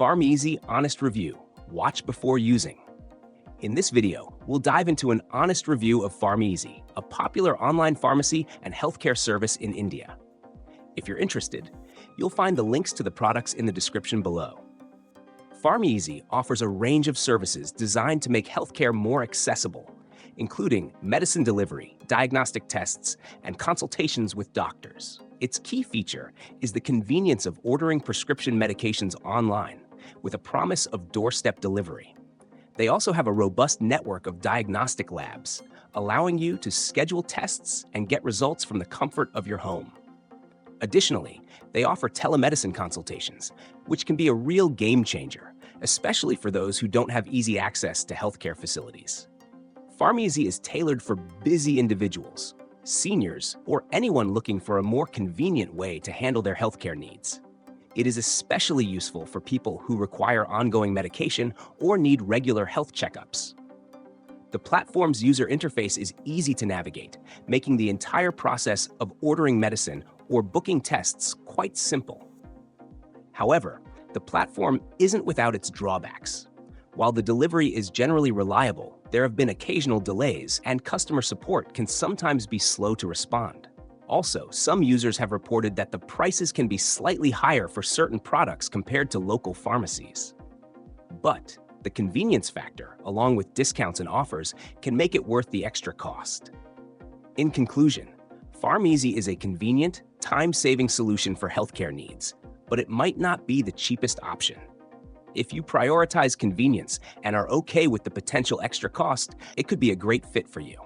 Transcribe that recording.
Pharmeasy Honest Review. Watch before using. In this video, we'll dive into an honest review of Pharmeasy, a popular online pharmacy and healthcare service in India. If you're interested, you'll find the links to the products in the description below. Pharmeasy offers a range of services designed to make healthcare more accessible, including medicine delivery, diagnostic tests, and consultations with doctors. Its key feature is the convenience of ordering prescription medications online, with a promise of doorstep delivery. They also have a robust network of diagnostic labs, allowing you to schedule tests and get results from the comfort of your home. Additionally, they offer telemedicine consultations, which can be a real game changer, especially for those who don't have easy access to healthcare facilities. Pharmeasy is tailored for busy individuals, seniors, or anyone looking for a more convenient way to handle their healthcare needs. It is especially useful for people who require ongoing medication or need regular health checkups. The platform's user interface is easy to navigate, making the entire process of ordering medicine or booking tests quite simple. However, the platform isn't without its drawbacks. While the delivery is generally reliable, there have been occasional delays, and customer support can sometimes be slow to respond. Also, some users have reported that the prices can be slightly higher for certain products compared to local pharmacies. But the convenience factor, along with discounts and offers, can make it worth the extra cost. In conclusion, Pharmeasy is a convenient, time-saving solution for healthcare needs, but it might not be the cheapest option. If you prioritize convenience and are okay with the potential extra cost, it could be a great fit for you.